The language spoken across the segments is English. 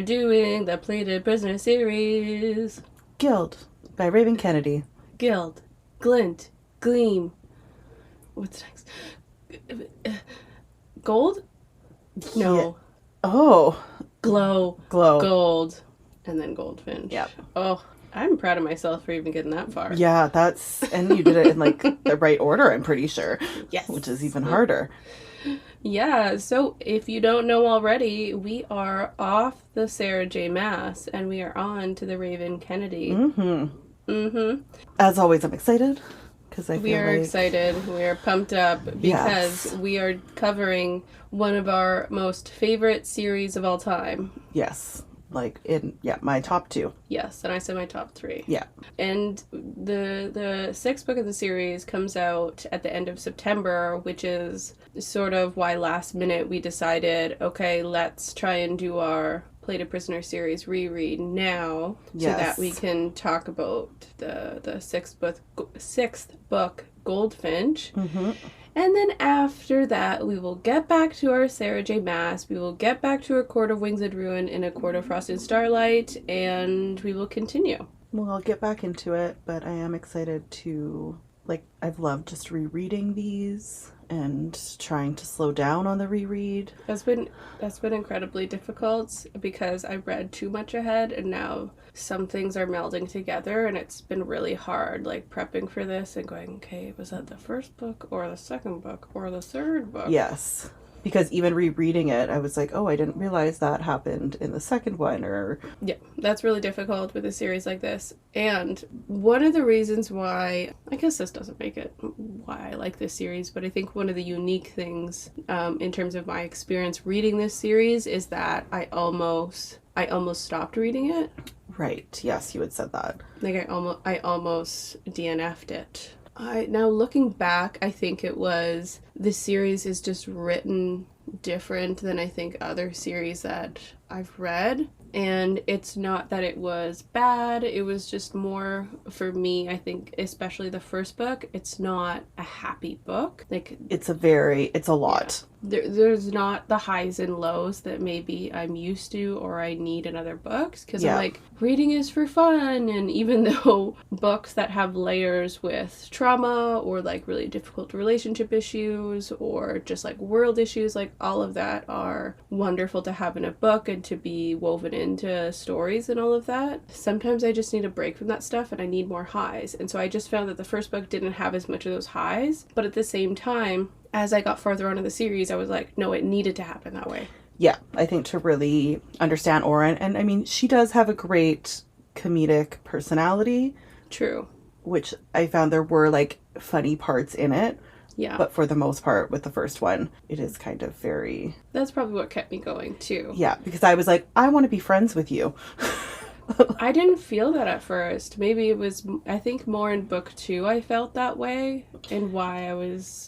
doing the Plated Prisoner series. Gild by Raven Kennedy. Gild. Glint. Gleam. What's next? Gold? No. Yeah. Oh. Glow. Glow. Gold. And then Goldfinch. Yep. Oh, I'm proud of myself for even getting that far. Yeah, and you did it in like the right order, I'm pretty sure. Yes. Which is even harder. Yeah, so if you don't know already, we are off the Sarah J. Maas and we are on to the Raven Kennedy. As always, I'm excited because I feel We are like... excited. We are pumped up because we are covering one of our most favorite series of all time. Yes. Like my top 2. Yes, and I said my top 3. Yeah. And the sixth book of the series comes out at the end of September, which is sort of why last minute we decided, okay, let's try and do our Plated Prisoner series reread now, so that we can talk about the sixth book, Goldfinch. And then after that, we will get back to our Sarah J. Maas. We will get back to A Court of Winged Ruin and A Court of Frost and Starlight, and we will continue. Well, I'll get back into it, but I am excited to, I've loved just rereading these and trying to slow down on the reread. That's been incredibly difficult because I read too much ahead, and now some things are melding together, and it's been really hard, prepping for this and going, okay, was that the first book or the second book or the third book? Yes. Because even rereading it, I was like, oh, I didn't realize that happened in the second one, or... Yeah, that's really difficult with a series like this. And one of the reasons why, I guess this doesn't make it why I like this series, but I think one of the unique things in terms of my experience reading this series is that I almost stopped reading it. Right, yes, you had said that. I almost DNF'd it. Now looking back, I think it was, this series is just written different than I think other series that I've read. And it's not that it was bad, it was just more, for me, I think, especially the first book, it's not a happy book. It's a lot. Yeah. There's not the highs and lows that maybe I'm used to or I need in other books, because I'm like, reading is for fun, and even though books that have layers with trauma or really difficult relationship issues or just world issues, all of that are wonderful to have in a book and to be woven into stories and all of that. Sometimes I just need a break from that stuff and I need more highs, and so I just found that the first book didn't have as much of those highs, but at the same time, as I got farther on in the series, I was like, no, it needed to happen that way. Yeah, I think to really understand Oren, and I mean, she does have a great comedic personality. True. Which I found there were funny parts in it. Yeah. But for the most part, with the first one, it is kind of very... That's probably what kept me going, too. Yeah, because I was like, I want to be friends with you. I didn't feel that at first. Maybe it was, I think more in book 2 I felt that way, and why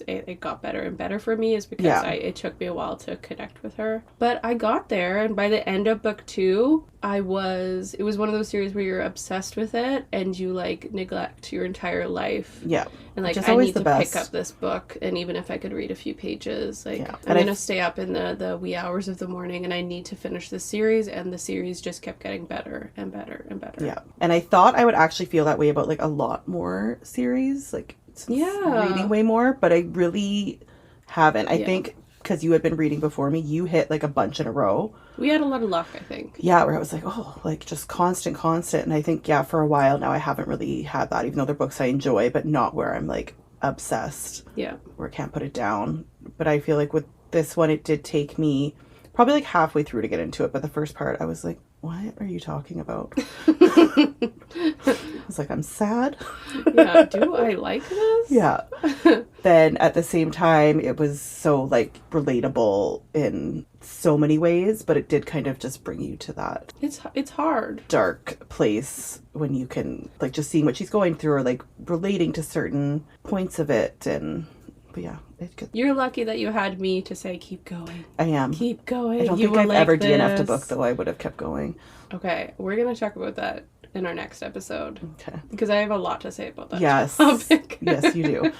it got better and better for me is because it took me a while to connect with her. But I got there, and by the end of book 2, it was one of those series where you're obsessed with it and you neglect your entire life. Yeah. And I need to pick up this book, and even if I could read a few pages, I'm going to stay up in the wee hours of the morning, and I need to finish this series, and the series just kept getting better and better and better. Yeah. And I thought I would actually feel that way about a lot more series, reading way more, but I really haven't. I think because you had been reading before me, you hit a bunch in a row. We had a lot of luck, I think. Yeah, where I was just constant. And I think, for a while now I haven't really had that, even though they're books I enjoy, but not where I'm obsessed. Yeah. Where I can't put it down. But I feel with this one, it did take me probably halfway through to get into it. But the first part, I was like, what are you talking about? I was like, I'm sad. Yeah, do I like this? Yeah. Then at the same time, it was so relatable in so many ways, but it did kind of just bring you to that. It's hard. Dark place when you can just seeing what she's going through, or relating to certain points of it, but yeah. You're lucky that you had me to say, keep going. I am. Keep going. I don't think I've ever DNF'd a book, though I would have kept going. Okay, we're going to talk about that in our next episode. Okay. Because I have a lot to say about that topic. Yes, you do.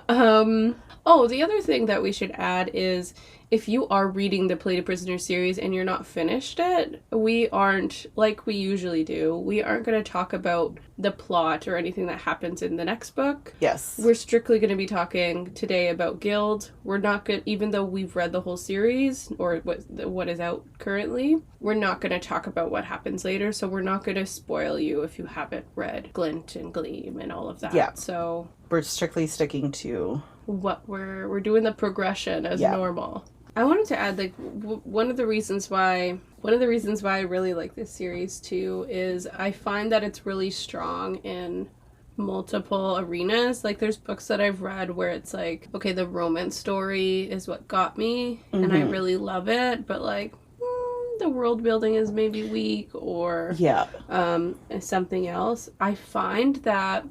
The other thing that we should add is if you are reading the Plated Prisoner series and you're not finished it, we aren't, like we usually do, we aren't going to talk about the plot or anything that happens in the next book. Yes. We're strictly going to be talking today about Gild. We're not good, even though we've read the whole series, or what is out currently, we're not going to talk about what happens later, so we're not going to spoil you if you haven't read Glint and Gleam and all of that. Yeah. So we're strictly sticking to what we're doing the progression as normal. I wanted to add, like, one of the reasons why I really like this series too is I find that it's really strong in multiple arenas. Like, there's books that I've read where it's like, okay, the romance story is what got me, and I really love it, but like the world building is maybe weak, or something else. I find that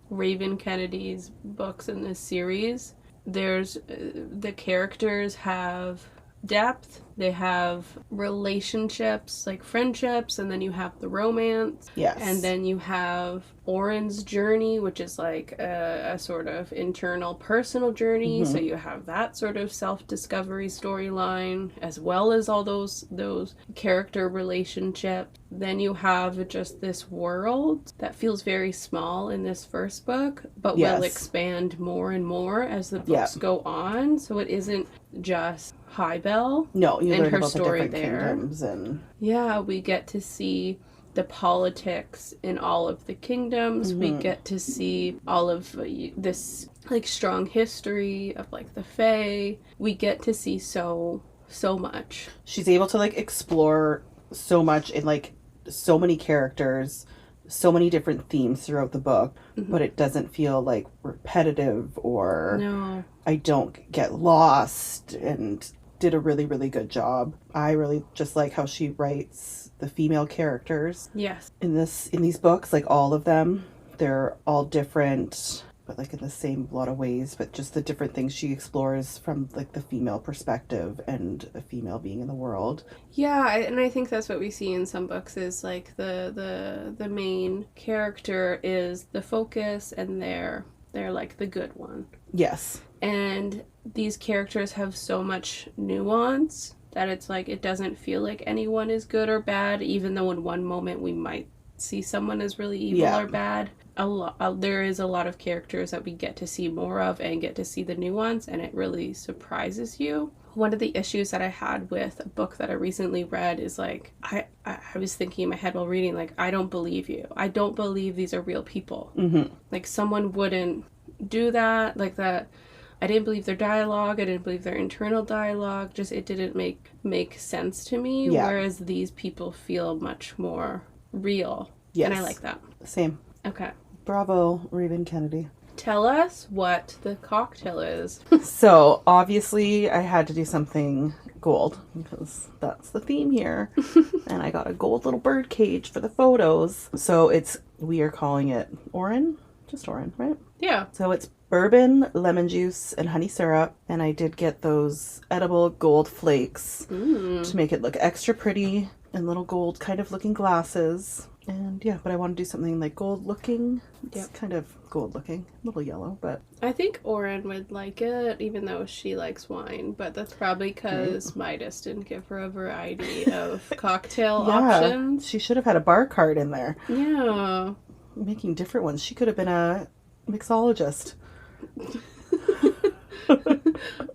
Raven Kennedy's books in this series, there's the characters have depth, they have relationships, like friendships, and then you have the romance. Yes. And then you have Oren's journey, which is like a sort of internal personal journey. So you have that sort of self-discovery storyline, as well as all those character relationships. Then you have just this world that feels very small in this first book, but will expand more and more as the books go on. So it isn't just Highbell. No, you and learn her about story the different kingdoms and we get to see the politics in all of the kingdoms. We get to see all of this like strong history of like the Fae. We get to see so much. She's able to like explore so much in like so many characters, so many different themes throughout the book, but it doesn't feel like repetitive or I don't get lost, and did a really, really good job. I really just like how she writes the female characters. Yes. In these books, like all of them, they're all different, but like in the same lot of ways, but just the different things she explores from like the female perspective and a female being in the world. Yeah, and I think that's what we see in some books is like the main character is the focus, and they're like the good one. Yes. And these characters have so much nuance that it's like it doesn't feel like anyone is good or bad, even though in one moment we might see someone as really evil or bad. There is a lot of characters that we get to see more of and get to see the nuance, and it really surprises you. One of the issues that I had with a book that I recently read is like I was thinking in my head while reading, like, I don't believe you. I don't believe these are real people. Like, someone wouldn't do that, like that. I didn't believe their dialogue. I didn't believe their internal dialogue. Just it didn't make sense to me. Yeah. Whereas these people feel much more real. Yes. And I like that. Same. Okay. Bravo, Raven Kennedy. Tell us what the cocktail is. So, obviously, I had to do something gold because that's the theme here. And I got a gold little bird cage for the photos. So, we are calling it Oren. Just Oren, right? Yeah. So, it's bourbon, lemon juice, and honey syrup. And I did get those edible gold flakes to make it look extra pretty, and little gold kind of looking glasses. And yeah, but I want to do something like gold looking. It's kind of gold looking, a little yellow, but I think Oren would like it, even though she likes wine, but that's probably because Midas didn't give her a variety of cocktail options. She should have had a bar card in there. Yeah. Making different ones. She could have been a mixologist.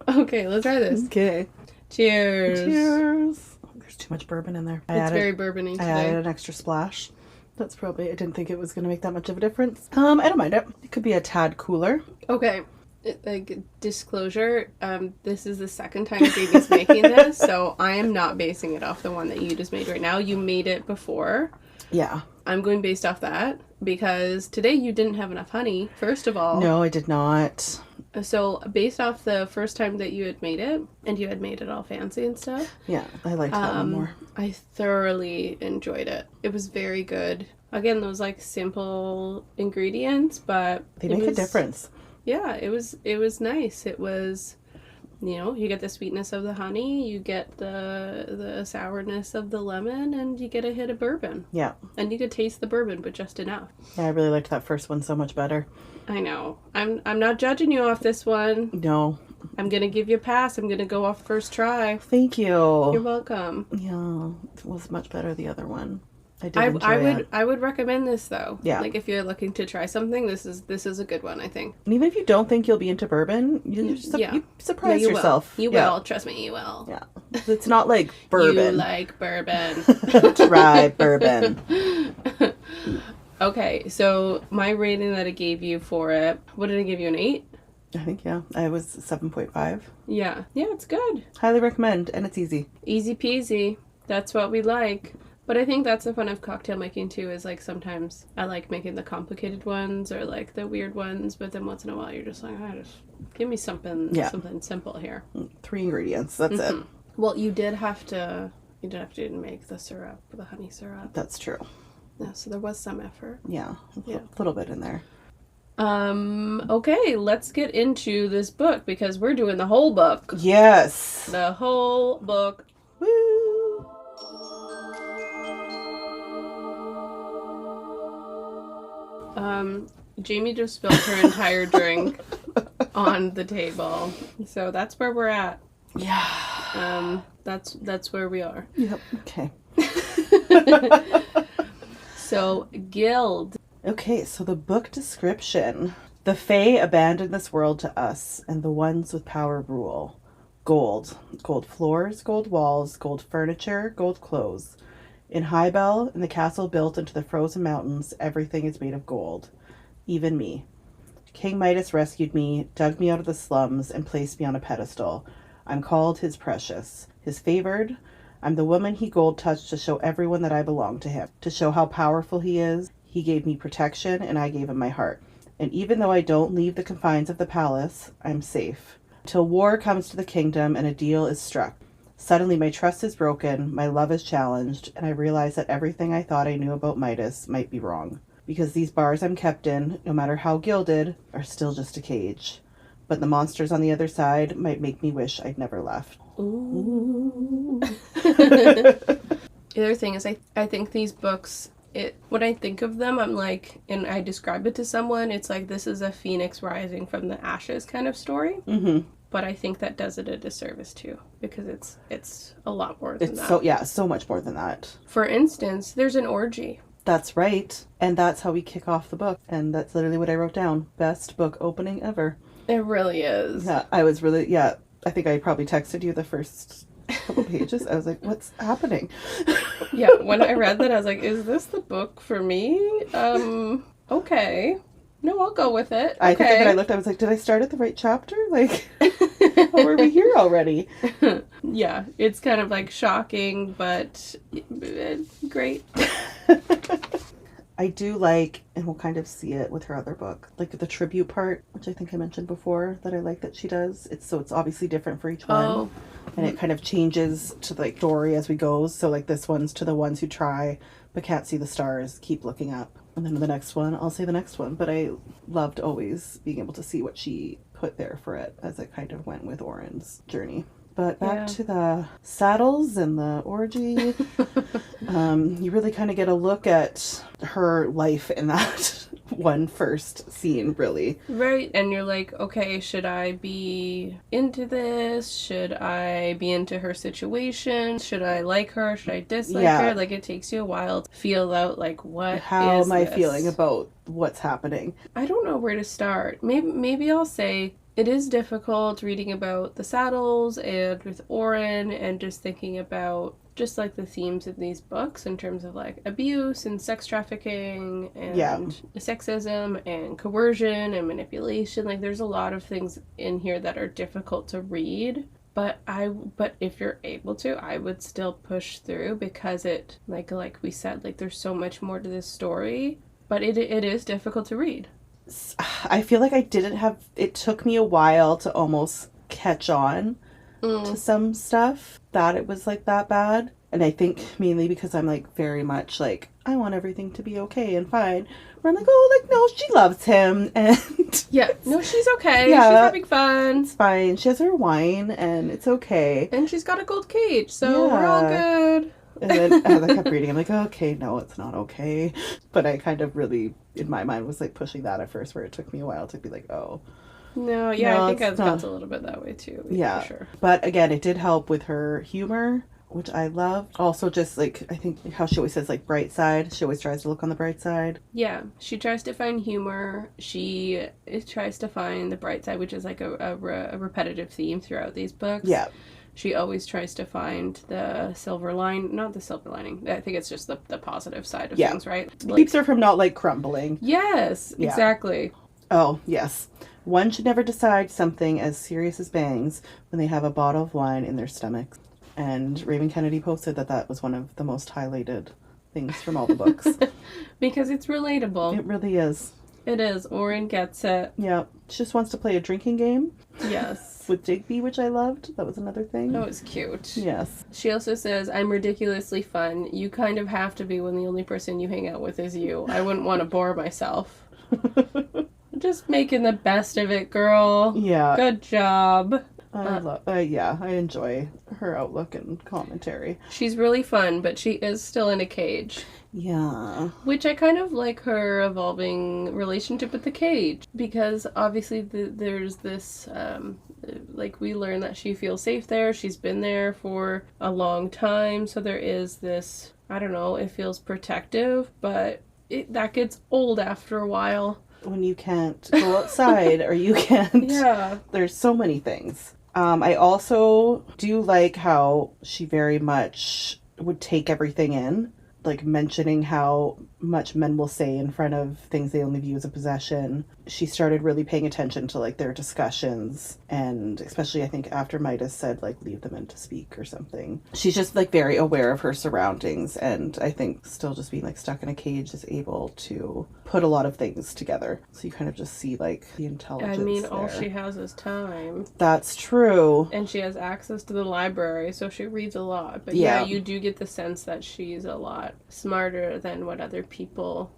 Okay, let's try this. Okay. Cheers. Cheers. Oh, there's too much bourbon in there. It's very bourbon-y today. I added an extra splash. That's probably, I didn't think it was going to make that much of a difference. I don't mind it. It could be a tad cooler. Okay. Like, disclosure, this is the second time Jamie's making this, so I am not basing it off the one that you just made right now. You made it before. Yeah. I'm going based off that, because today you didn't have enough honey, first of all. No, I did not. So, based off the first time that you had made it, and you had made it all fancy and stuff. Yeah, I liked that one more. I thoroughly enjoyed it. It was very good. Again, those, like, simple ingredients, but they make a difference. Yeah, it was nice. It was, you get the sweetness of the honey, you get the sourness of the lemon, and you get a hit of bourbon. Yeah. And you could taste the bourbon, but just enough. Yeah, I really liked that first one so much better. I know. I'm not judging you off this one. No. I'm going to give you a pass. I'm going to go off first try. Thank you. You're welcome. Yeah, it was much better the other one. I did enjoy it. I would recommend this though. Yeah. Like if you're looking to try something, this is a good one, I think. And even if you don't think you'll be into bourbon, you surprise yourself. You will. Trust me, you will. Yeah. It's not like bourbon. You like bourbon. Try bourbon. Okay, so my rating that I gave you for it, what did I give you, an 8? I think, yeah. I was 7.5. Yeah. Yeah, it's good. Highly recommend, and it's easy. Easy peasy. That's what we like. But I think that's the fun of cocktail making too, is like sometimes I like making the complicated ones or like the weird ones, but then once in a while you're just like, just give me something simple here. 3 ingredients, that's it. Well, you did have to make the syrup, the honey syrup. That's true. Yeah, so there was some effort. Yeah, a little bit in there. Okay, let's get into this book because we're doing the whole book. Yes. The whole book. Woo! Jamie just spilled her entire drink on the table. So that's where we're at. Yeah. That's where we are. Yep. Okay. So, Gild. Okay, so the book description. The Fae abandon this world to us, and the ones with power rule. Gold. Gold floors, gold walls, gold furniture, gold clothes. In Highbell, in the castle built into the frozen mountains, everything is made of gold. Even me. King Midas rescued me, dug me out of the slums, and placed me on a pedestal. I'm called his precious, his favored. I'm the woman he gold touched to show everyone that I belong to him, to show how powerful he is. He gave me protection, and I gave him my heart. And even though I don't leave the confines of the palace, I'm safe. Till war comes to the kingdom and a deal is struck. Suddenly my trust is broken, my love is challenged, and I realize that everything I thought I knew about Midas might be wrong. Because these bars I'm kept in, no matter how gilded, are still just a cage. But the monsters on the other side might make me wish I'd never left. Ooh. The other thing is I think these books, when I think of them, I'm like, and I describe it to someone, it's like this is a phoenix rising from the ashes kind of story. Mm-hmm. But I think that does it a disservice too, because it's a lot more than that. So much more than that. For instance, there's an orgy. That's right. And that's how we kick off the book. And that's literally what I wrote down. Best book opening ever. It really is. Yeah, I think I probably texted you the first couple pages. I was like, what's happening? Yeah, when I read that, I was like, is this the book for me? Okay. No, I'll go with it. I think when I looked, I was like, did I start at the right chapter? Like, how are we here already? Yeah, it's kind of like shocking, but great. I do like, and we'll kind of see it with her other book, like the tribute part, which I think I mentioned before, that I like that she does. It's obviously different for each one. Oh. And it kind of changes to like story as we go. So like this one's to the ones who try but can't see the stars, keep looking up. And then the next one, I'll say the next one. But I loved always being able to see what she put there for it as it kind of went with Oren's journey. But back to the saddles and the orgy. You really kind of get a look at her life in that one first scene, really. Right, and you're like, okay, should I be into this? Should I be into her situation? Should I like her? Should I dislike her? Like, it takes you a while to feel out, like, how am I feeling about what's happening? I don't know where to start. Maybe I'll say, it is difficult reading about the saddles and with Oren and just thinking about just like the themes of these books in terms of like abuse and sex trafficking and sexism and coercion and manipulation. Like there's a lot of things in here that are difficult to read. But if you're able to, I would still push through because it, like we said, like there's so much more to this story. But it is difficult to read. I feel like it took me a while to almost catch on to some stuff that it was like that bad. And I think mainly because I'm like very much like, I want everything to be okay and fine. Where I'm like, oh, like, no, she loves him. And yeah, no, she's okay. Yeah, she's having fun. It's fine. She has her wine and it's okay. And she's got a gold cage, so we're all good. And then as I kept reading, I'm like, okay, no, it's not okay. But I kind of really, in my mind, was like pushing that at first, where it took me a while to be like, oh, No, yeah, No, I think it's Scott's not. a little bit that way too. Yeah. For sure. But again, it did help with her humor, which I loved. Also, just like, I think how she always says, like, bright side. She always tries to look on the bright side. Yeah, she tries to find humor. She tries to find the bright side, which is like a repetitive theme throughout these books. Yeah. She always tries to find the silver line, not the silver lining. I think it's just the positive side of things, right? Like, keeps her from not, like, crumbling. Yes, Yeah. exactly. Oh, yes. One should never decide something as serious as bangs when they have a bottle of wine in their stomachs. And Raven Kennedy posted that was one of the most highlighted things from all the books. Because it's relatable. It really is. It is. Orin gets it. Yeah. She just wants to play a drinking game. Yes. With Digby, which I loved. That was another thing. That was cute. Yes. She also says, I'm ridiculously fun. You kind of have to be when the only person you hang out with is you. I wouldn't want to bore myself. Just making the best of it, girl. Yeah. Good job. I enjoy her outlook and commentary. She's really fun, but she is still in a cage. Yeah. Which I kind of like her evolving relationship with the cage. Because obviously there's this, like we learn that she feels safe there. She's been there for a long time. So there is this, I don't know, it feels protective, but that gets old after a while. When you can't go outside or you can't. Yeah. There's so many things. I also do like how she very much would take everything in, like mentioning how much men will say in front of things they only view as a possession. She started really paying attention to like their discussions, and especially I think after Midas said like leave the men to speak or something. She's just like very aware of her surroundings, and I think still just being like stuck in a cage is able to put a lot of things together. So you kind of just see like the intelligence. I mean, there. all she has is time. That's true. And she has access to the library, so she reads a lot. But yeah, you do get the sense that she's a lot smarter than what other people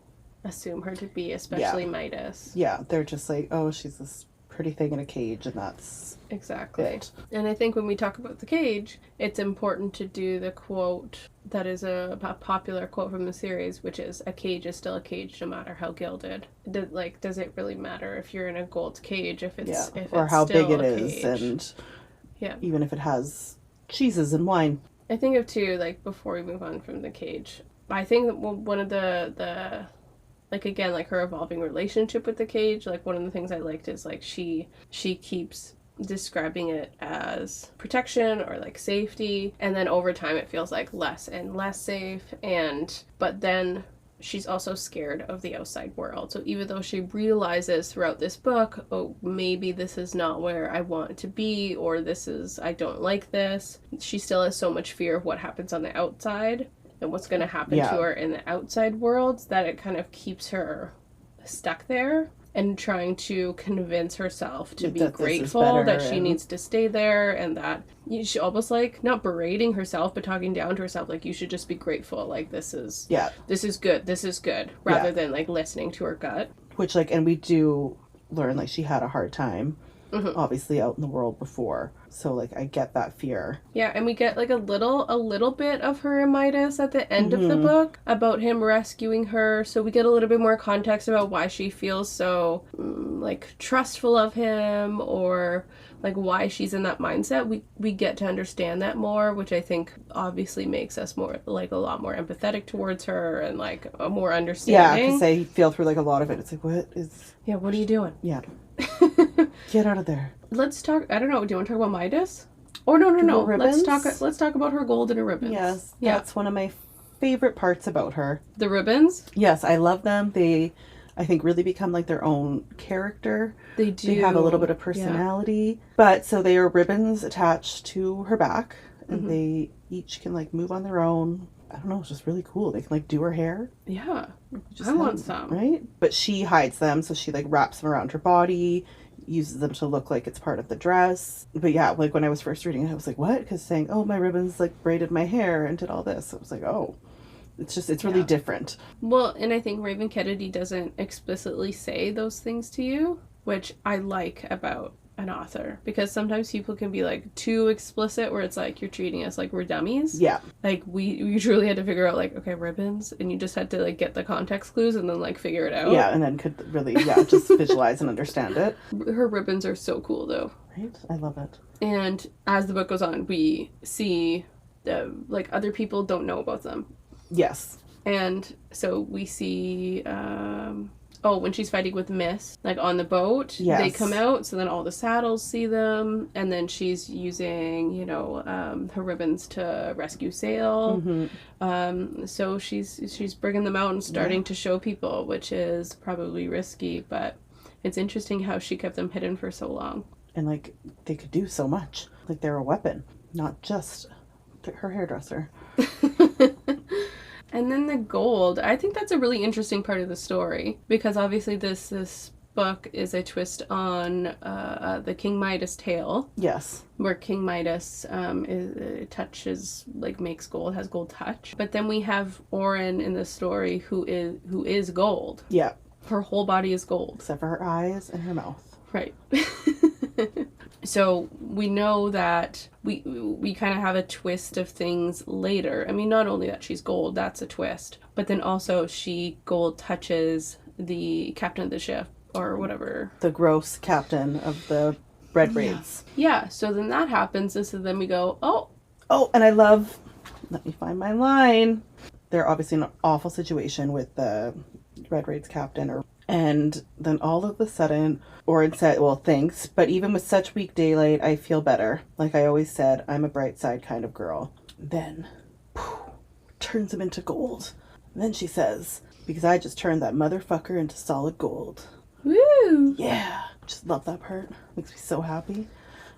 assume her to be, especially Midas. Yeah, they're just like, oh, she's this pretty thing in a cage, and that's exactly it. And I think when we talk about the cage, it's important to do the quote that is a popular quote from the series, which is, a cage is still a cage no matter how gilded. Does it really matter if you're in a gold cage if it's or how still big it a is cage? And yeah, even if it has cheeses and wine. I think of too, like, before we move on from the cage, I think that one of the like, again, like her evolving relationship with the cage, like one of the things I liked is like she keeps describing it as protection or like safety, and then over time it feels like less and less safe, but then she's also scared of the outside world. So even though she realizes throughout this book, oh, maybe this is not where I want to be, or I don't like this, she still has so much fear of what happens on the outside and what's going to happen to her in the outside world, that it kind of keeps her stuck there and trying to convince herself to be grateful that she needs to stay there, and that she almost like not berating herself but talking down to herself, like, you should just be grateful, like this is good, rather than like listening to her gut, which like, and we do learn like she had a hard time obviously out in the world before, so like I get that fear. Yeah, and we get like a little bit of her and Midas at the end of the book about him rescuing her, so we get a little bit more context about why she feels so like trustful of him, or like why she's in that mindset. We get to understand that more, which I think obviously makes us more like a lot more empathetic towards her and like a more understanding. Yeah, because I feel through like a lot of it, it's like, what are you doing? Yeah. Get out of there. Let's talk. I don't know. Do you want to talk about Midas? Or no. Let's talk about her gold and her ribbons. Yes, that's one of my favorite parts about her. The ribbons? Yes, I love them. They, I think, really become like their own character. They do. They have a little bit of personality. Yeah. But so they are ribbons attached to her back, and they each can like move on their own. I don't know, it's just really cool. They can like do her hair. Yeah. I want some. Right? But she hides them, so she like wraps them around her body, uses them to look like it's part of the dress. But yeah, like when I was first reading it, I was like, what? Because saying, oh, my ribbons like braided my hair and did all this. I was like, oh, it's really different. Well, and I think Raven Kennedy doesn't explicitly say those things to you, which I like about an author, because sometimes people can be like too explicit where it's like you're treating us like we're dummies. Yeah. Like we truly had to figure out like, okay, ribbons, and you just had to like get the context clues and then like figure it out. Yeah, and then could really just visualize and understand it. Her ribbons are so cool though. Right? I love it. And as the book goes on, we see like other people don't know about them. Yes. And so we see when she's fighting with Miss, like on the boat, yes. They come out, so then all the saddles see them, and then she's using, her ribbons to rescue Sail. Mm-hmm. So she's bringing them out and starting to show people, which is probably risky, but it's interesting how she kept them hidden for so long. And like they could do so much, like they're a weapon, not just her hairdresser. And then the gold. I think that's a really interesting part of the story, because obviously this book is a twist on the King Midas tale. Yes. Where King Midas touches, like makes gold, has gold touch. But then we have Oren in the story who is gold. Yeah. Her whole body is gold. Except for her eyes and her mouth. Right. So we know that we kind of have a twist of things later. I mean, not only that she's gold, that's a twist, but then also she gold touches the captain of the ship or whatever. The gross captain of the Red Raids. Yeah, so then that happens, and so then we go, oh, and I love, let me find my line. They're obviously in an awful situation with the Red Raids captain, and then all of a sudden, Oren said, well, thanks, but even with such weak daylight, I feel better. Like I always said, I'm a bright side kind of girl. Then, turns him into gold. And then she says, because I just turned that motherfucker into solid gold. Woo! Yeah. Just love that part. Makes me so happy.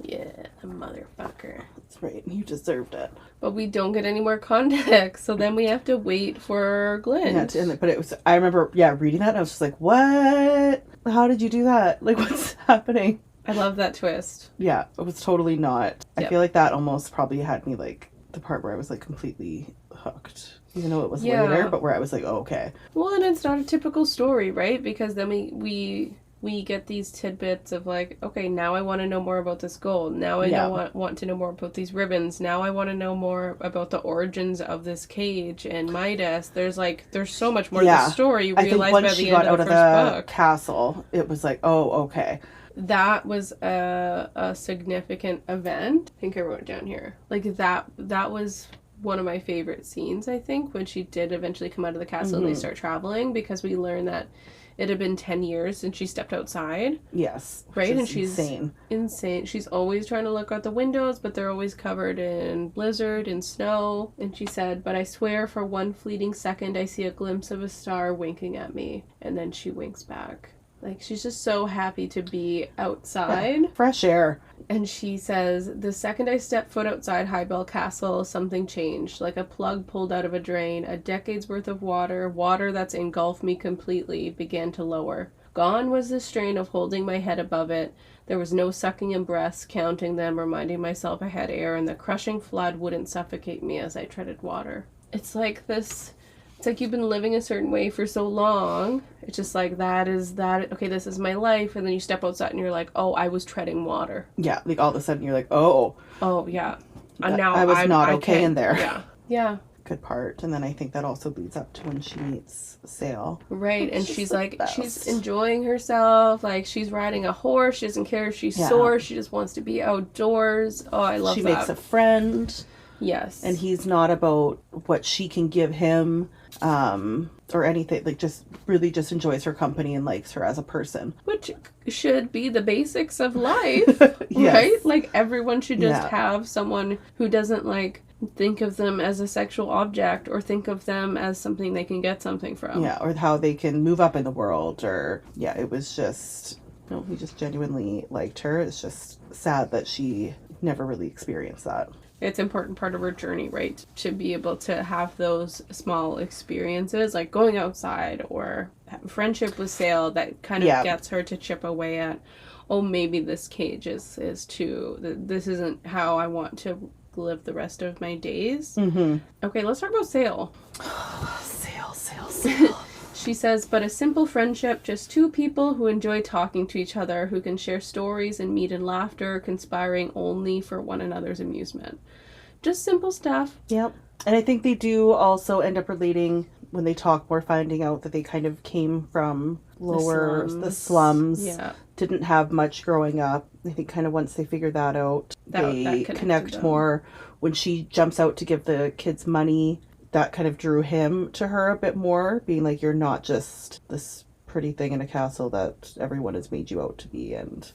Yeah, the motherfucker. That's right. You deserved it. But we don't get any more context, so then we have to wait for Glint. Yeah, but it was, I remember, reading that, and I was just like, what? How did you do that? Like, what's happening? I love that twist. Yeah, it was totally not. Yep. I feel like that almost probably had me, like, the part where I was, like, completely hooked. Even though it was later, but where I was like, oh, okay. Well, and it's not a typical story, right? Because then we get these tidbits of like, okay, now I want to know more about this gold. Now I want to know more about these ribbons. Now I want to know more about the origins of this cage and Midas. There's so much more to the story. You realize by the end of the first book. Castle, it was like, oh, okay. That was a significant event. I think I wrote it down here. Like that was one of my favorite scenes, I think, when she did eventually come out of the castle and they start traveling, because we learn that it had been 10 years since she stepped outside. Yes. Right? And she's insane. She's always trying to look out the windows, but they're always covered in blizzard and snow. And she said, but I swear for one fleeting second I see a glimpse of a star winking at me. And then she winks back. Like, she's just so happy to be outside. Yeah. Fresh air. And she says, the second I stepped foot outside Highbell Castle, something changed. Like a plug pulled out of a drain. A decade's worth of water that's engulfed me completely, began to lower. Gone was the strain of holding my head above it. There was no sucking in breaths, counting them, reminding myself I had air, and the crushing flood wouldn't suffocate me as I treaded water. It's like this... It's like you've been living a certain way for so long. It's just like, okay, this is my life. And then you step outside and you're like, oh, I was treading water. Yeah, like all of a sudden you're like, oh. Oh, yeah. And now I was not okay in there. Yeah. Yeah. Good part. And then I think that also leads up to when she meets Sail. Right. And she's like, she's enjoying herself. Like, she's riding a horse. She doesn't care if she's sore. She just wants to be outdoors. Oh, I love that. She makes a friend. Yes. And he's not about what she can give him or anything. Like, just really just enjoys her company and likes her as a person. Which should be the basics of life, yes. Right? Like, everyone should just have someone who doesn't, like, think of them as a sexual object or think of them as something they can get something from. Yeah, or how they can move up in the world, or, it was just, he just genuinely liked her. It's just sad that she never really experienced that. It's an important part of her journey, right? To be able to have those small experiences, like going outside or friendship with Sail, that kind of gets her to chip away at, oh, maybe this cage is too, this isn't how I want to live the rest of my days. Mm-hmm. Okay, let's talk about Sail. Sail. She says, but a simple friendship, just two people who enjoy talking to each other, who can share stories and meet in laughter, conspiring only for one another's amusement. Just simple stuff. Yep. And I think they do also end up relating, when they talk more, finding out that they kind of came from the slums. Yeah. Didn't have much growing up. I think kind of once they figure that out, they connect them more. When she jumps out to give the kids money, that kind of drew him to her a bit more, being like, you're not just this pretty thing in a castle that everyone has made you out to be. And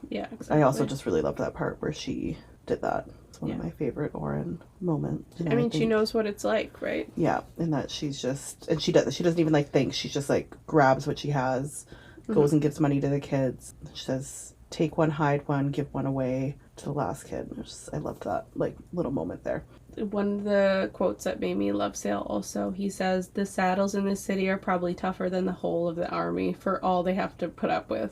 yeah, exactly. I also just really loved that part where she did that. It's one of my favorite Oren moments. I mean, she knows what it's like, right? Yeah, and that she's just, and she doesn't even like think, she just like grabs what she has, goes and gives money to the kids. She says, take one, hide one, give one away to the last kid. I loved that like little moment there. One of the quotes that made me love Sale also, he says, the saddles in this city are probably tougher than the whole of the army for all they have to put up with.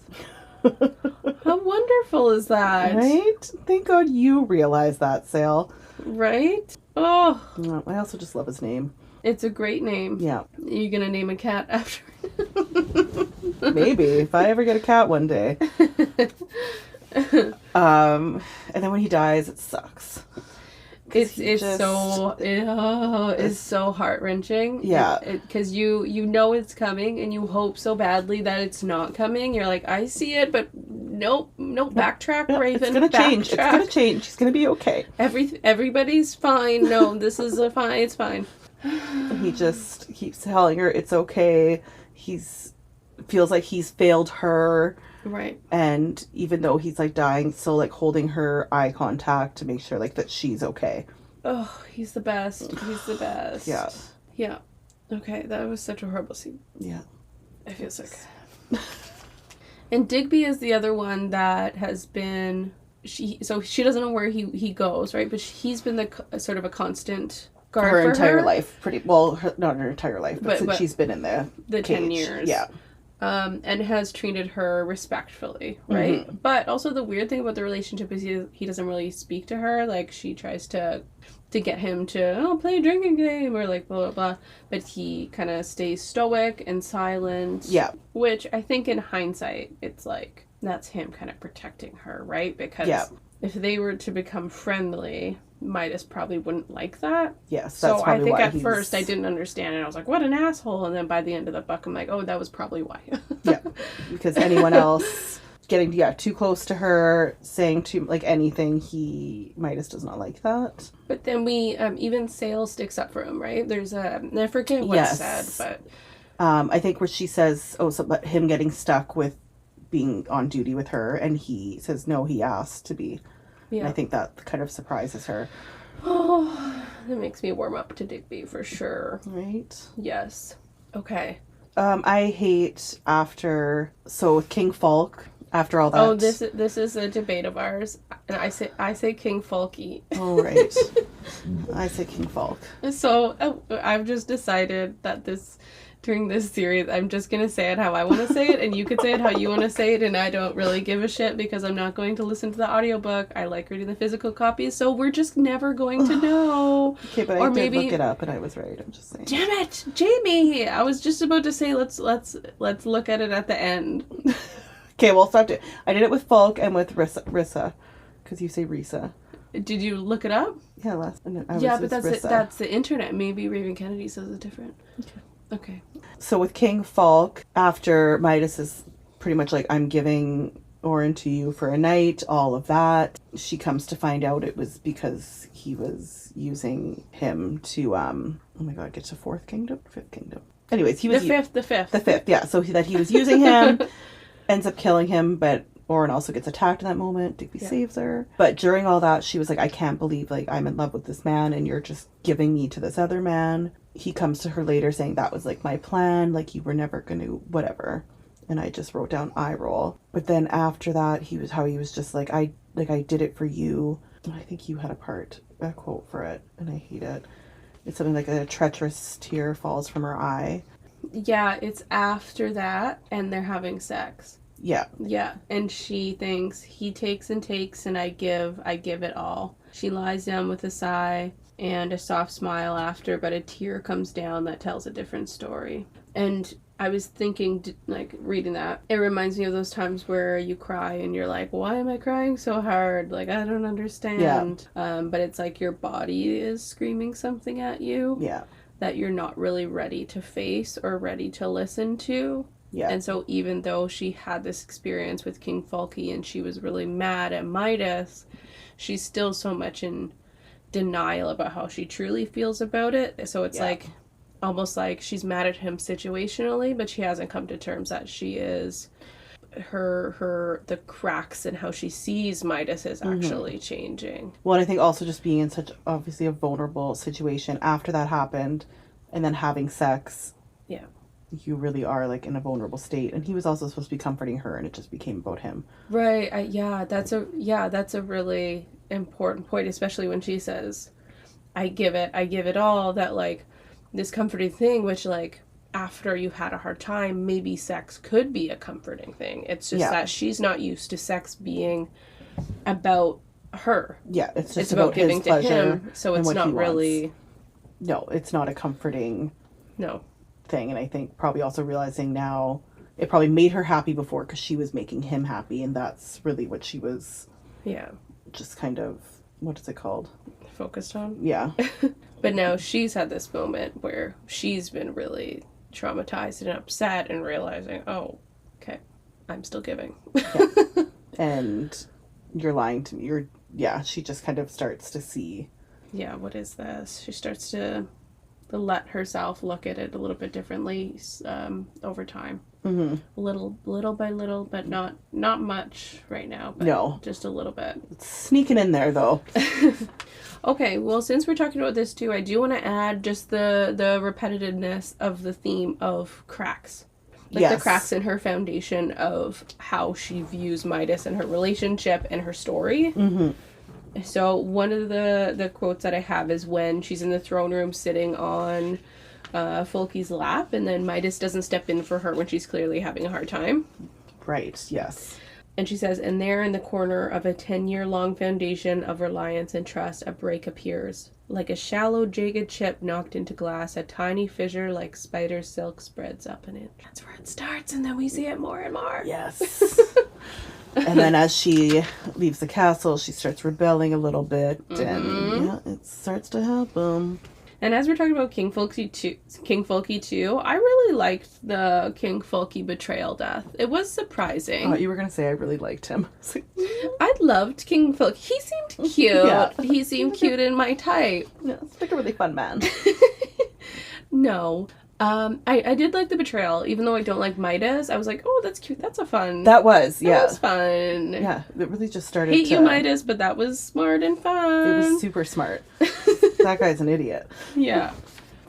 How wonderful is that? Right? Thank God you realize that, Sale. Right? Oh. I also just love his name. It's a great name. Yeah. Are you going to name a cat after Maybe, if I ever get a cat one day. And then when he dies, it sucks. It's so heart-wrenching. Yeah. Because you know it's coming and you hope so badly that it's not coming. You're like, I see it, but nope, backtrack, Raven. It's gonna change. It's gonna change. He's gonna be okay. Everybody's fine. No, this is fine. It's fine. He just keeps telling her it's okay. Feels like he's failed her. Right. And even though he's like dying, still like holding her eye contact to make sure like that she's okay. Oh, he's the best. He's the best. Yeah. Yeah. Okay, that was such a horrible scene. Yeah. I feel sick. And Digby is the other one that has been, she doesn't know where he goes, right? But he's been sort of a constant guard her for entire life, not her entire life, but since she's been in the cage. 10 years. Yeah. And has treated her respectfully, right? Mm-hmm. But also the weird thing about the relationship is he doesn't really speak to her. Like, she tries to get him to play a drinking game or like blah blah blah, but he kind of stays stoic and silent. Yeah. Which I think in hindsight, it's like that's him kind of protecting her, right? Because if they were to become friendly, Midas probably wouldn't like that. Yes, that's so I think at first I didn't understand it. I was like, what an asshole. And then by the end of the book, I'm like, oh, that was probably why. Yeah, because anyone else getting too close to her, saying like anything, Midas does not like that. But then we, even Sale sticks up for him, right? There's I forget what's said, but. I think where she says, but him getting stuck with being on duty with her, and he says, no, he asked to be. Yeah. And I think that kind of surprises her. Oh, that makes me warm up to Digby for sure. Right? Yes. Okay. I hate with King Falk, after all that. Oh, this is a debate of ours. And I say King Falky. Oh, right. I say King Falk. So I've just decided that during this series, I'm just going to say it how I want to say it, and you could say it how you want to say it, and I don't really give a shit because I'm not going to listen to the audiobook. I like reading the physical copies, so we're just never going to know. Okay, but I did look it up, and I was right. I'm just saying. Damn it, Jamie! I was just about to say let's look at it at the end. Okay, well, stop it. I did it with Falk and with Rissa, because you say Risa. Did you look it up? Yeah, but that's the internet. Maybe Raven Kennedy says it different. Okay. So with King Falk, after Midas is pretty much like, I'm giving Oren to you for a night, all of that, she comes to find out it was because he was using him to, oh my god, get to fifth kingdom. Anyways, he was... The fifth, yeah. So that he was using him, ends up killing him, but Oren also gets attacked in that moment. Digby saves her. But during all that, she was like, I can't believe, like, I'm in love with this man and you're just giving me to this other man. He comes to her later saying that was like my plan, like you were never going to whatever. And I just wrote down eye roll. But then after that, he was just like I did it for you. And I think you had a quote for it, and I hate it. It's something like a treacherous tear falls from her eye. Yeah, it's after that and they're having sex. Yeah. Yeah. And she thinks he takes and takes and I give it all. She lies down with a sigh. and a soft smile after, but a tear comes down that tells a different story. And I was thinking, like, reading that, it reminds me of those times where you cry and you're like, why am I crying so hard? Like, I don't understand. Yeah. But it's like your body is screaming something at you. Yeah. That you're not really ready to face or ready to listen to. Yeah. And so even though she had this experience with King Fulke and she was really mad at Midas, she's still so much in denial about how she truly feels about it. So it's like almost like she's mad at him situationally, but she hasn't come to terms that she is the cracks in how she sees Midas is actually changing. Well, and I think also just being in such obviously a vulnerable situation after that happened and then having sex. Yeah. You really are like in a vulnerable state, and he was also supposed to be comforting her, and it just became about him. Right. That's a really important point, especially when she says, I give it all, that like this comforting thing, which like after you had a hard time, maybe sex could be a comforting thing. It's just that she's not used to sex being about her. Yeah, it's about giving to him, so it's not really. No, it's not a comforting. No. Thing, and I think probably also realizing now it probably made her happy before because she was making him happy, and that's really what she was. Yeah. Just kind of, what is it called? Focused on. Yeah. But now she's had this moment where she's been really traumatized and upset and realizing, oh, okay, I'm still giving. Yeah. And you're lying to me. She just kind of starts to see. Yeah, what is this? She starts to let herself look at it a little bit differently over time. Mm-hmm. Little by little, but not much right now. But no. Just a little bit. It's sneaking in there, though. Okay, well, since we're talking about this too, I do want to add just the repetitiveness of the theme of cracks. Like the cracks in her foundation of how she views Midas and her relationship and her story. Mm-hmm. So one of the quotes that I have is when she's in the throne room sitting on Fulke's lap, and then Midas doesn't step in for her when she's clearly having a hard time. Right, yes. And she says, and there in the corner of a 10-year-long foundation of reliance and trust, a break appears. Like a shallow, jagged chip knocked into glass, a tiny fissure like spider silk spreads up an inch. That's where it starts, and then we see it more and more. Yes. And then as she leaves the castle, she starts rebelling a little bit, and it starts to happen. And as we're talking about King Fulke too, I really liked the King Fulke betrayal death. It was surprising. Oh, you were going to say I really liked him. I loved King Fulke. He seemed cute. Yeah. He seemed cute in my type. Yeah, it's like a really fun man. No. I did like the betrayal, even though I don't like Midas. I was like, oh, that's cute. That's a fun. That was fun. Yeah, it really just started. Hate you, Midas, but that was smart and fun. It was super smart. That guy's an idiot. Yeah.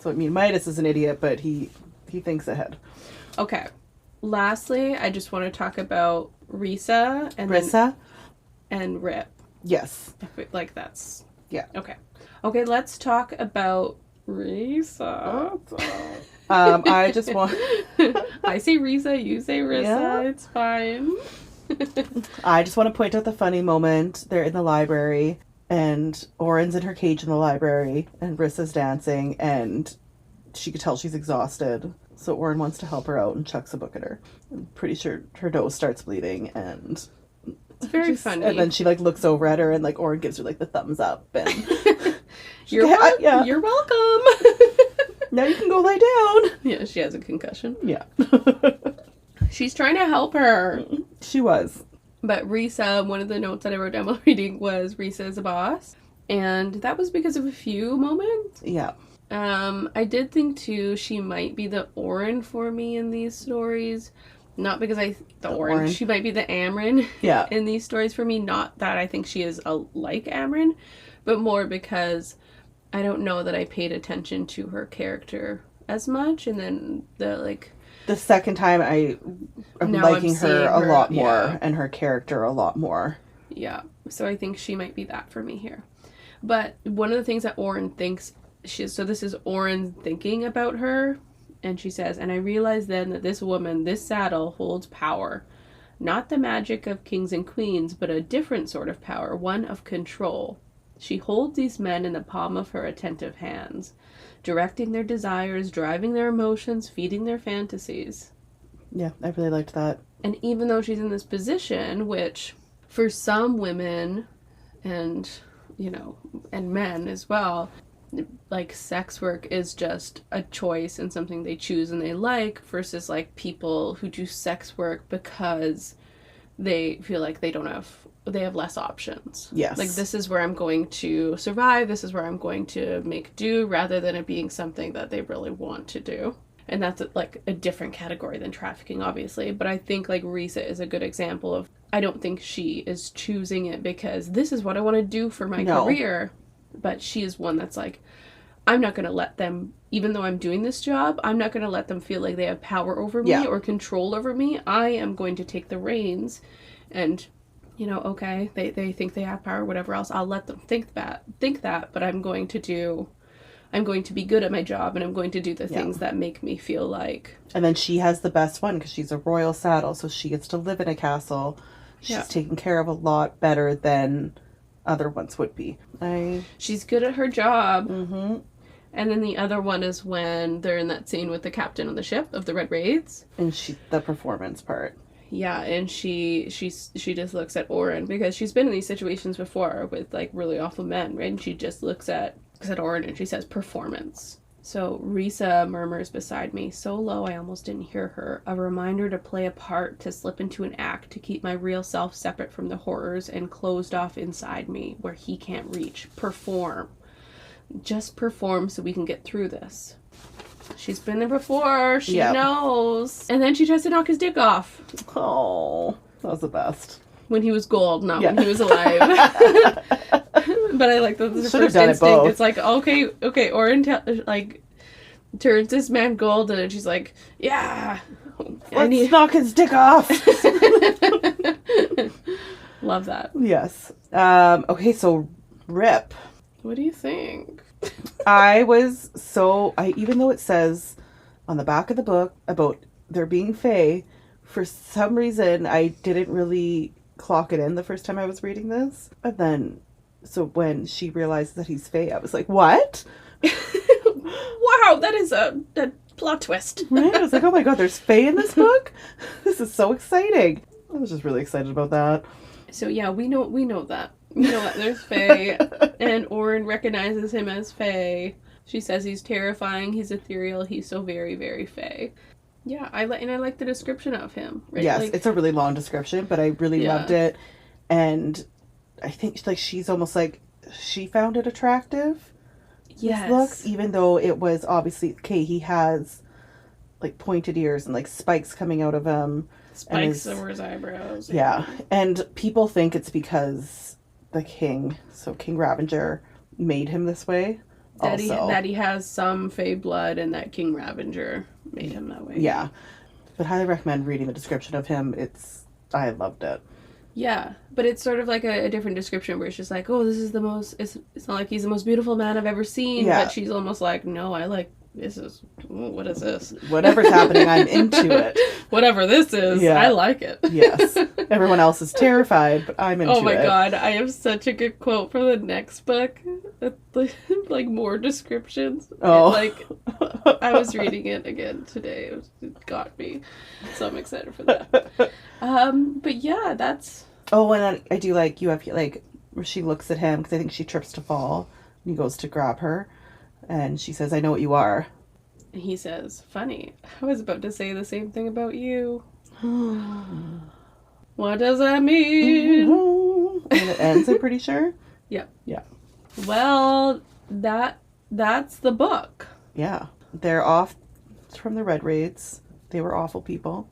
So I mean, Midas is an idiot, but he thinks ahead. Lastly, I just want to talk about Risa and Rip. Yes. Like that's. Yeah. Okay, let's talk about Risa. I just want... I say Risa, you say Risa. Yeah. It's fine. I just want to point out the funny moment. They're in the library, and Oren's in her cage in the library, and Risa's dancing, and she could tell she's exhausted. So Oren wants to help her out and chucks a book at her. I'm pretty sure her nose starts bleeding, and... It's very funny. And then she, like, looks over at her, and, like, Oren gives her, like, the thumbs up, and... You're welcome. Now you can go lie down. Yeah, she has a concussion. Yeah. She's trying to help her. She was. But Risa, one of the notes that I wrote down while reading was Risa is a boss. And that was because of a few moments. Yeah. I did think, too, she might be the Oren for me in these stories. Not because the Oren. She might be the Amren in these stories for me. Not that I think she is like Amren, but more because I don't know that I paid attention to her character as much. And then the second time I'm liking her a lot more and her character a lot more. Yeah. So I think she might be that for me here. But one of the things that Oren thinks, so this is Oren thinking about her. And she says, and I realized then that this woman, this saddle, holds power. Not the magic of kings and queens, but a different sort of power, one of control. She holds these men in the palm of her attentive hands, directing their desires, driving their emotions, feeding their fantasies. Yeah, I really liked that. And even though she's in this position, which for some women and, you know, and men as well, like sex work is just a choice and something they choose and they like, versus like people who do sex work because they feel like they have less options. Yes. Like, this is where I'm going to survive, this is where I'm going to make do, rather than it being something that they really want to do. And that's like a different category than trafficking, obviously. But I think like Risa is a good example of, I don't think she is choosing it because this is what I want to do for my career. But she is one that's like, I'm not going to let them, even though I'm doing this job, I'm not going to let them feel like they have power over me or control over me. I am going to take the reins and, you know, okay, they think they have power, whatever else. I'll let them think that, but I'm going to be good at my job, and I'm going to do the things that make me feel like. And then she has the best one because she's a royal saddle, so she gets to live in a castle. She's taken care of a lot better than other ones would be. She's good at her job. Mm-hmm. And then the other one is when they're in that scene with the captain on the ship of the Red Raids. And the performance part. Yeah, and she just looks at Oren because she's been in these situations before with like really awful men, right? And she just looks at Oren and she says performance. So Risa murmurs beside me, so low I almost didn't hear her. A reminder to play a part, to slip into an act, to keep my real self separate from the horrors and closed off inside me where he can't reach. Perform. Just perform so we can get through this. She's been there before. She knows. And then she tries to knock his dick off. Oh, that was the best. When he was gold, not when he was alive. But I like that the first instinct. It's like, okay, Oren turns this man gold, and she's like, yeah. Let's knock his dick off. Love that. Yes. Okay, so Rip. What do you think? Even though it says on the back of the book about there being fae, for some reason I didn't really clock it in the first time I was reading this. And then, so when she realized that he's fae, I was like, what? Wow, that is a plot twist. Right? I was like, oh my god, there's fae in this book? This is so exciting. I was just really excited about that. So yeah, we know that. You know what, there's fae, and Oren recognizes him as fae. She says he's terrifying, he's ethereal, he's so very, very fae. Yeah, I like the description of him. Right? Yes, it's a really long description, but I really loved it. And I think like she's almost like she found it attractive. Yes. His looks, even though it was obviously, he has like pointed ears and like spikes coming out of him. Spikes over his eyebrows. Yeah, and people think it's because the king, so King Ravenger, made him this way. That he has some fae blood, and that King Ravenger made him that way. Yeah, but highly recommend reading the description of him. I loved it. Yeah, but it's sort of like a different description where it's just like, oh, this is the most. It's not like he's the most beautiful man I've ever seen. Yeah. But she's almost like, no, I like. What is this? Whatever's happening, I'm into it. Whatever this is, I like it. Yes. Everyone else is terrified, but I'm into it. Oh my god, I have such a good quote for the next book. Like more descriptions. Oh. I was reading it again today. It got me. So I'm excited for that. But yeah, that's... Oh, and I do like, you have like, where she looks at him, because I think she trips to fall, and he goes to grab her. And she says, I know what you are. And he says, funny, I was about to say the same thing about you. What does that mean? And it ends, I'm pretty sure. Yep. Yeah. Well, that's the book. Yeah. They're off from the Red Raids. They were awful people.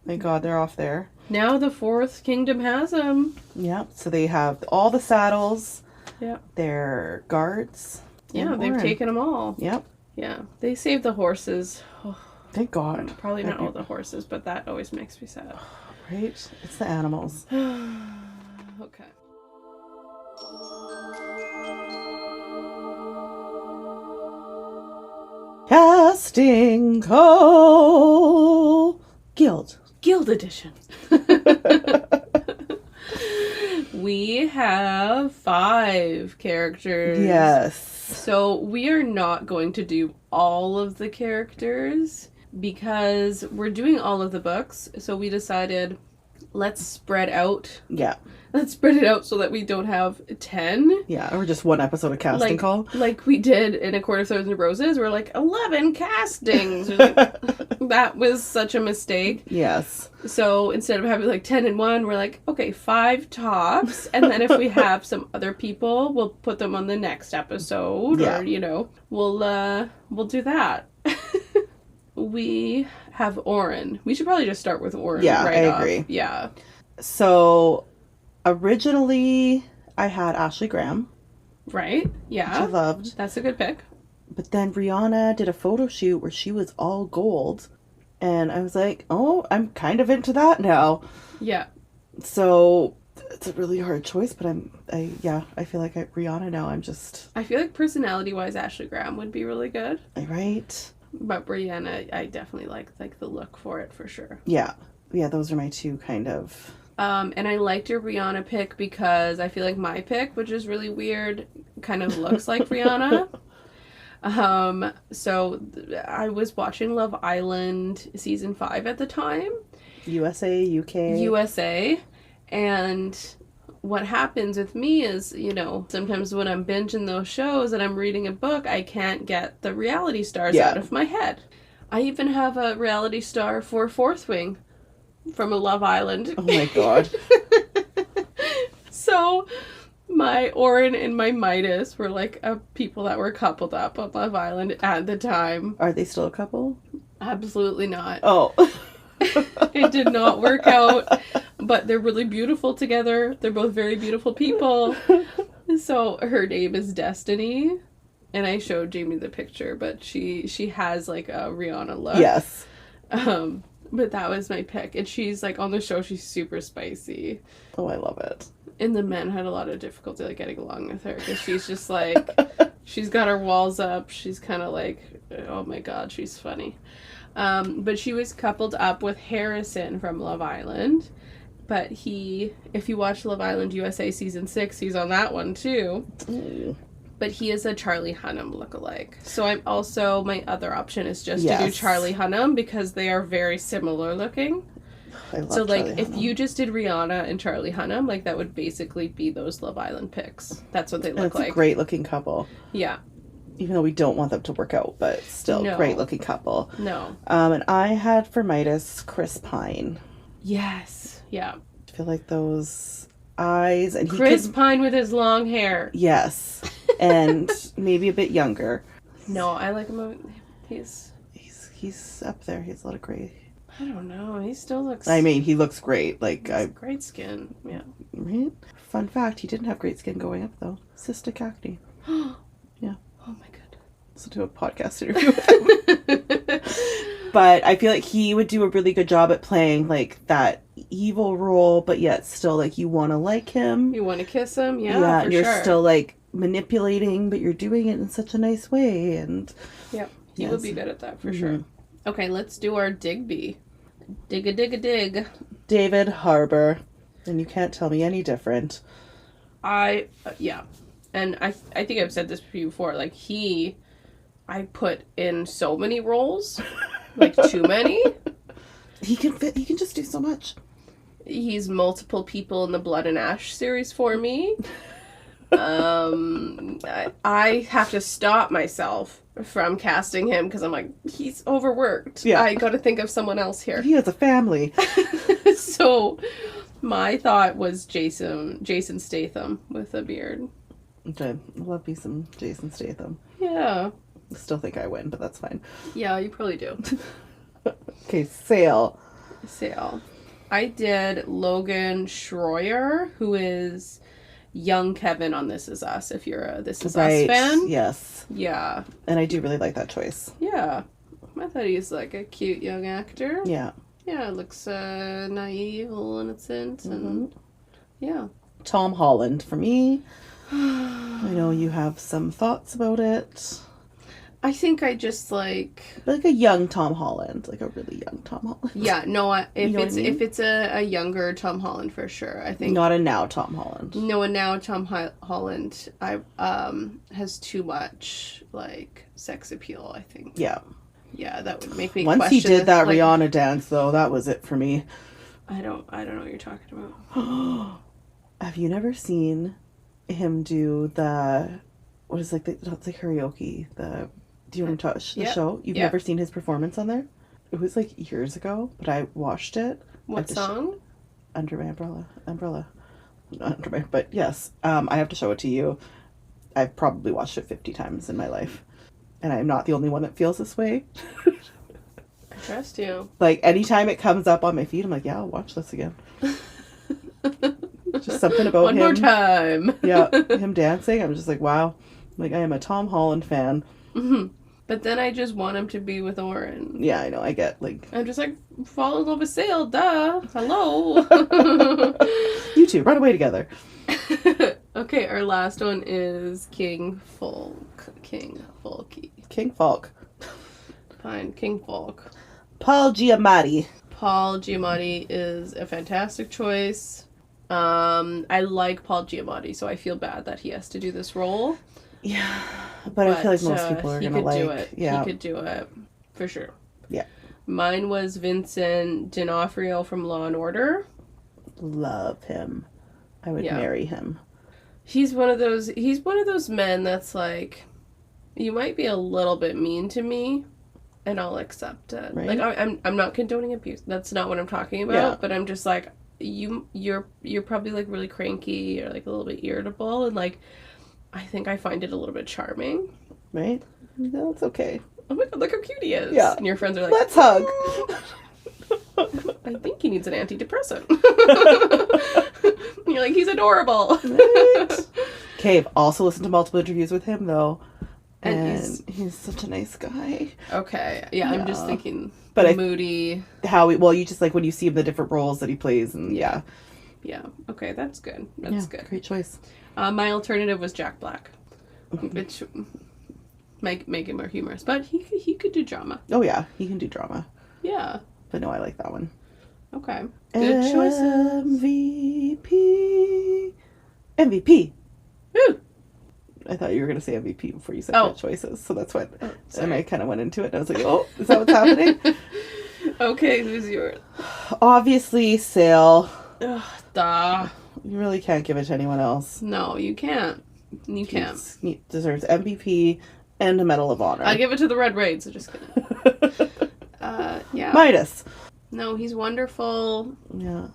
Thank God they're off there. Now the Fourth Kingdom has them. Yeah. So they have all the saddles. Yeah. Their guards. Yeah, they've taken them all. Yep. Yeah. They saved the horses. Oh, thank God. Probably not all the horses, but that always makes me sad. Right? It's the animals. Okay. Casting Call. Gild edition. We have 5 characters. Yes. So we are not going to do all of the characters because we're doing all of the books. So we decided, let's spread out. Yeah. Let's spread it out so that we don't have 10. Yeah, or just one episode of casting call. Like we did in A Court of Thorns and Roses. We're like, 11 castings. Like, that was such a mistake. Yes. So instead of having like 10 in one, we're like, okay, 5 tops. And then if we have some other people, we'll put them on the next episode. Yeah. Or, you know, we'll do that. We have Oren. We should probably just start with Oren. Yeah, right I off. agree. Yeah. So originally I had Ashley Graham. Right? Yeah. Which I loved. That's a good pick. But then Rihanna did a photo shoot where she was all gold. And I was like, oh, I'm kind of into that now. Yeah. So it's a really hard choice, but I feel like Rihanna now. I feel like personality-wise, Ashley Graham would be really good. Right? But Brianna, I definitely like the look for it for sure. Yeah. Yeah, those are my 2 kind of... And I liked your Rihanna pick because I feel like my pick, which is really weird, kind of looks like Rihanna. So I was watching Love Island season 5 at the time. USA, UK. USA. And what happens with me is, you know, sometimes when I'm binging those shows and I'm reading a book, I can't get the reality stars out of my head. I even have a reality star for Fourth Wing from a Love Island. Oh my god. So my Oren and my Midas were like people that were coupled up on Love Island at the time. Are they still a couple? Absolutely not. Oh. It did not work out, but they're really beautiful together. They're both very beautiful people. So her name is Destiny, and I showed Jamie the picture, but she has like a Rihanna look. Yes. But that was my pick, and she's like on the show. She's super spicy. Oh, I love it. And the men had a lot of difficulty like getting along with her because she's just like she's got her walls up. She's kind of like, oh my god, she's funny. But she was coupled up with Harrison from Love Island. But if you watch Love Island USA season 6, he's on that one too. Ooh. But he is a Charlie Hunnam lookalike. So my other option is just to do Charlie Hunnam because they are very similar looking. I love so like Charlie if Hunnam. you just did Rihanna and Charlie Hunnam, like that would basically be those Love Island picks. That's what they look like. It's a great looking couple. Yeah. Even though we don't want them to work out, but still, great looking couple. No. And I had for Midas Chris Pine. Yes. Yeah. I feel like those eyes and Chris Pine with his long hair. Yes, and maybe a bit younger. No, I like him. He's up there. He has a lot of gray. I don't know. He still looks. I mean, he looks great. Like great skin. Yeah. Right. Fun fact: he didn't have great skin going up though. Cystic acne. Yeah. Oh my god. Listen to a podcast interview with him. But I feel like he would do a really good job at playing like that evil role, but yet still like you want to like him. You want to kiss him, yeah. Yeah, for and you're sure. still like manipulating, but you're doing it in such a nice way, and yep, he would be good at that for Mm-hmm. sure. Okay, let's do our Digby. Dig. David Harbour, and you can't tell me any different. Yeah, and I think I've said this to you before. Like I put in so many roles, like too many. He can just do so much. He's multiple people in the Blood and Ash series for me. I have to stop myself from casting him because I'm like, he's overworked. Yeah. I got to think of someone else here. He has a family. So my thought was Jason Statham with a beard. Okay, I love me some Jason Statham. Yeah. I still think I win, but that's fine. Yeah, you probably do. Okay, Sale. I did Logan Schroyer, who is young Kevin on This Is Us, if you're a This Is Us fan. Yes. Yeah. And I do really like that choice. Yeah. I thought he's like a cute young actor. Yeah. Yeah, looks naive, a little innocent, and yeah. Tom Holland for me. I know you have some thoughts about it. I think I just like... Like a young Tom Holland. Like a really young Tom Holland. Yeah, no, You know what I mean? if it's a younger Tom Holland, for sure. I think... Not a now Tom Holland. No, and now Tom Holland has too much, like, sex appeal, I think. Yeah. Yeah, that would make me Once question... he did that like, Rihanna dance, though, that was it for me. I don't know what you're talking about. Have you never seen him do the... What is, like, the karaoke? Do you want to touch the show? You've never seen his performance on there? It was, like, years ago, but I watched it. What song? Under My Umbrella. Not Under My... But, yes. I have to show it to you. I've probably watched it 50 times in my life. And I'm not the only one that feels this way. I trust you. Like, anytime it comes up on my feed, I'm like, yeah, I'll watch this again. Just something about him. One more time. Yeah, him dancing. I'm just like, wow. Like, I am a Tom Holland fan. Mm-hmm. But then I just want him to be with Oren. Yeah, I know. I get, like... I'm just like, fall in love with Sale, duh. Hello. You two, run away together. Okay, our last one is King Folk. King Folky. King Falk. Fine, King Folk. Paul Giamatti. Paul Giamatti is a fantastic choice. I like Paul Giamatti, so I feel bad that he has to do this role. Yeah, but I feel like most people are gonna like. He could do it. Yeah, he could do it for sure. Yeah. Mine was Vincent D'Onofrio from Law and Order. Love him. I would marry him. He's one of those men that's like, you might be a little bit mean to me, and I'll accept it. Right? Like I'm not condoning abuse. That's not what I'm talking about. Yeah. But I'm just like, you're probably like really cranky or like a little bit irritable, and like, I think I find it a little bit charming. Right? No, it's okay. Oh my god, look how cute he is. Yeah. And your friends are like, let's hug. I think he needs an antidepressant. And you're like, he's adorable. Right. Okay, I've also listened to multiple interviews with him though. And he's such a nice guy. Okay. Yeah, I'm just thinking moody. You just like when you see him the different roles that he plays and yeah. Yeah. Okay, that's good. That's good. Great choice. My alternative was Jack Black, which make it more humorous, but he could do drama. Oh yeah, he can do drama. Yeah. But no, I like that one. Okay. Good choices. MVP. Woo! I thought you were going to say MVP before you said good choices, so that's what. And I kind of went into it, and I was like, "Oh, is that what's happening?" Okay, who's yours? Obviously, Sale. Ugh, duh. You really can't give it to anyone else. No, you can't. You can't. He deserves MVP and a Medal of Honor. I give it to the Red Raid, so just kidding. Yeah. Midas. No, he's wonderful. Yeah.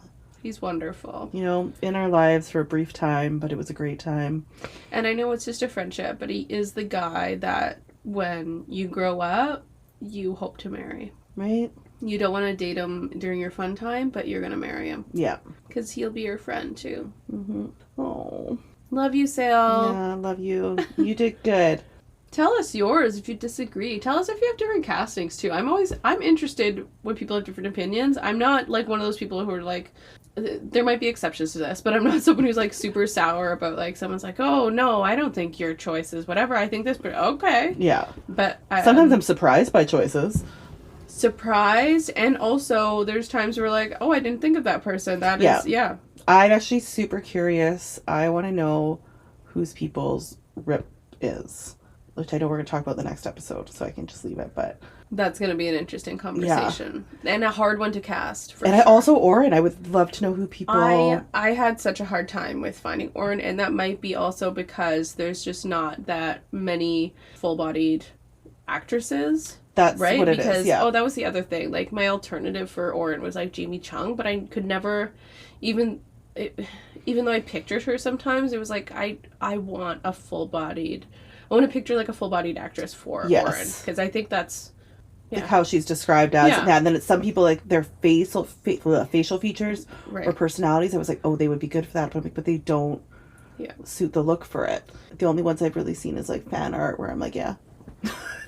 He's wonderful. You know, in our lives for a brief time, but it was a great time. And I know it's just a friendship, but he is the guy that when you grow up, you hope to marry. Right? You don't want to date him during your fun time, but you're going to marry him. Yeah. Because he'll be your friend, too. Mm-hmm. Oh. Love you, Sale. Yeah, love you. You did good. Tell us yours if you disagree. Tell us if you have different castings, too. I'm interested when people have different opinions. I'm not, like, one of those people who are, like... There might be exceptions to this, but I'm not someone who's, like, super sour about, like, someone's like, oh, no, I don't think your choice is whatever. I think this, but okay. Yeah. But sometimes I'm surprised by choices. Surprised, and also there's times where we're like, oh, I didn't think of that person. That is, yeah. I'm actually super curious. I want to know whose people's rip is, which I know we're going to talk about the next episode, so I can just leave it, but... That's going to be an interesting conversation. Yeah. And a hard one to cast, for sure. And I also, Oren, I would love to know who people... I had such a hard time with finding Oren, and that might be also because there's just not that many full-bodied actresses. That's right? what it because, is, yeah. Oh, that was the other thing. Like, my alternative for Oren was, like, Jamie Chung, but I could never... Even though I pictured her sometimes, it was like, I want a full-bodied... I want to picture, like, a full-bodied actress for Oren. Because I think that's... Yeah. Like how she's described as. Yeah. And then it's some people, like, their facial features or personalities. I was like, oh, they would be good for that. But they don't suit the look for it. The only ones I've really seen is, like, fan art where I'm like, yeah,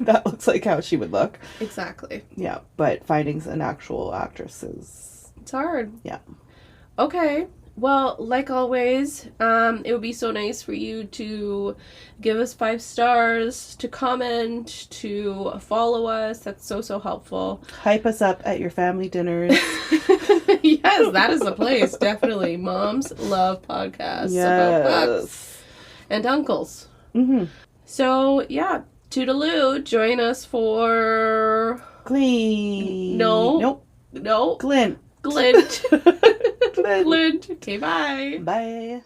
that looks like how she would look. Exactly. Yeah. But finding an actual actress is... It's hard. Yeah. Okay. Well, like always, it would be so nice for you to give us 5 stars, to comment, to follow us. That's so, so helpful. Hype us up at your family dinners. Yes, that is the place, definitely. Moms love podcasts about books and uncles. Mm-hmm. So, yeah, toodaloo. Join us for... Glee. No. Glint. Glint. Glint. Glint. Okay, bye. Bye.